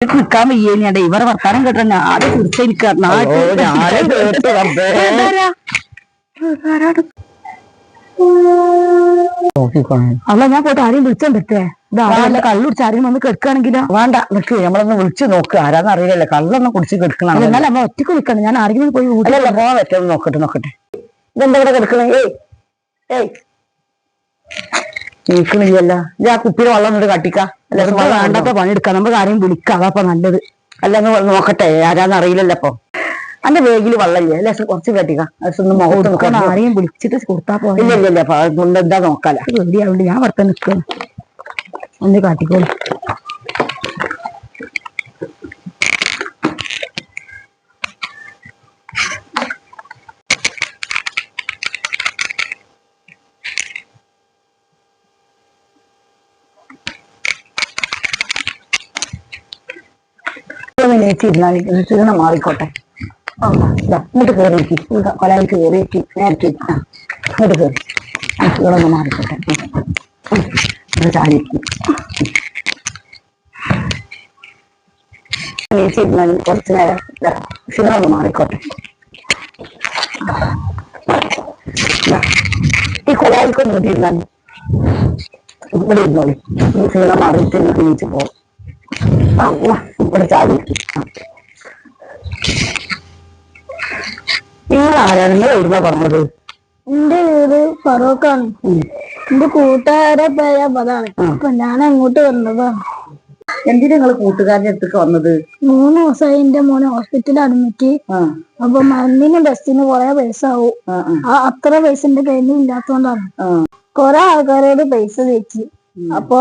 നിക്കാൻ വയ്യേണ്ട ഇവരെ വർത്താനം കേട്ട ആദ്യം കുറിച്ചിരിക്ക അല്ല ഞാൻ പോയിട്ട് ആരെയും വിളിച്ചോണ്ടിട്ടേ ഇതാരല്ല കള്ളു കുടിച്ച് ആരെയും വന്ന് കെടുക്കുകയാണെങ്കിലോ വേണ്ട നിക്ക് നമ്മളൊന്ന് വിളിച്ച് നോക്ക് ആരാന്ന് അറിയില്ലല്ലോ കള്ളൊന്നും കുടിച്ച് കെടുക്കണം എന്നാലും നമ്മ ഒറ്റക്ക് വിളിക്കണം ഞാൻ ആരെങ്കിലും പോയി വീട്ടിലല്ല പോകാൻ പറ്റും നോക്കട്ടെ ഇതെന്താ ഇവിടെ കിടക്കണേ ഏയ് നീക്കണില്ലല്ല ഇത് ആ കുപ്പിയിൽ വെള്ളം കൊണ്ട് കാട്ടിക്ക വേണ്ടാത്ത പണിയെടുക്കാം നമുക്ക് ആരെയും വിളിക്കാം അതപ്പൊ നല്ലത് അല്ലെന്ന് നോക്കട്ടെ ആരാന്ന് അറിയില്ലല്ലോ അപ്പൊ അന്റെ വേഗില് വെള്ളമില്ലേ അല്ലെ കുറച്ച് കാട്ടിക്ക അതൊന്ന് ആരെയും വിളിച്ചിട്ട് കൊടുത്താ പോയില്ല എന്താ നോക്കാല പേടിയാവുണ്ട് ഞാൻ പുറത്ത് നിൽക്കുന്നു ഒന്ന് കാട്ടിക്കോളൂ ക്ഷീണം മാറിക്കോട്ടെ ഇങ്ങോട്ട് കയറിയിരിക്കും കൊലായിൽ കയറിയിട്ട് നേരത്തെ ഇങ്ങോട്ട് കയറി ക്ഷീണമൊന്ന് മാറിക്കോട്ടെ ചാടിയിരിക്കും നീച്ചിരുന്നാലും കുറച്ച് നേരം ക്ഷീണമൊന്ന് മാറിക്കോട്ടെ ഈ കൊലായിക്കൊന്നും ഇരുന്നാലും ഇവിടെ ഇരുന്നോളി ഈ ക്ഷീണം മാറിയിട്ട് നീച്ച് പോകും ഇവിടെ ചാടിയിരിക്കും നിങ്ങൾ ആരാണ് നിങ്ങൾ എവിടുന്നാ പറഞ്ഞത് എന്റെ വീട് ഫറൂഖാണ് എന്റെ കൂട്ടുകാരെ പേര് അതാണ് അപ്പൊ ഞാൻ അങ്ങോട്ട് വന്നതാണ് എന്തിനാ നിങ്ങൾ കൂട്ടുകാരന്റെ അടുത്തേക്ക് വന്നത് 3 ദിവസമായി എന്റെ മോനെ ഹോസ്പിറ്റലിൽ അഡ്മിറ്റ് അപ്പൊ മരുന്നിന് ബസ്സിന് കൊറേ പൈസ ആവും അത്ര പൈസ എന്റെ കയ്യിൽ ഇല്ലാത്തോണ്ടാണ് കൊറേ ആൾക്കാരോട് പൈസ തേച്ച് അപ്പൊ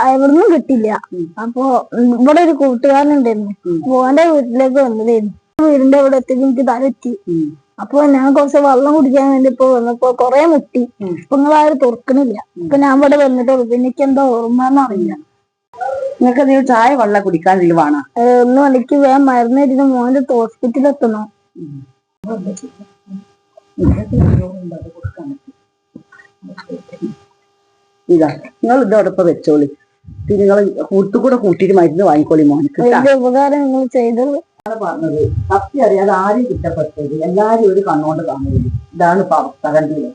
എവിടുന്നും കിട്ടില്ല അപ്പൊ ഇവിടെ ഒരു കൂട്ടുകാരനുണ്ടായിരുന്നു മോന്റെ വീട്ടിലേക്ക് വന്നതായിരുന്നു വീടിന്റെ അവിടെ എത്തിയപ്പോ എനിക്ക് തലറ്റി അപ്പൊ ഞാൻ കുറച്ച് വെള്ളം കുടിക്കാൻ വേണ്ടി ഇപ്പൊ വന്നപ്പോ കൊറേ മുട്ടി അപ്പൊ നിങ്ങളാരും തുറക്കണില്ല അപ്പൊ ഞാൻ ഇവിടെ വന്നിട്ടുള്ളൂ പിന്നെ എനിക്ക് എന്താ ഓർമ്മന്ന് അറിയില്ല നിങ്ങൾക്ക് നീ ചായ വെള്ളം കുടിക്കാൻ വേണം 1 മണിക്ക് വേഗം മരുന്ന് ഇരുന്ന് മോന്റെ ഹോസ്പിറ്റലിൽ എത്തണോ ഇതാ നിങ്ങൾ ഇതോടൊപ്പം വെച്ചോളി നിങ്ങൾ കൂട്ടുകൂടെ കൂട്ടിയിട്ട് മരുന്ന് വാങ്ങിക്കോളി മോനിക്ക് ഉപകാരം നിങ്ങൾ ചെയ്തത് പറഞ്ഞത് സത്യം അറിയാതെ ആരും കുറ്റപ്പെട്ടത് എല്ലാരും ഒരു കണ്ണോണ്ട് കാണുന്നത് ഇതാണ് അവസ്ഥ കണ്ടില്ലേ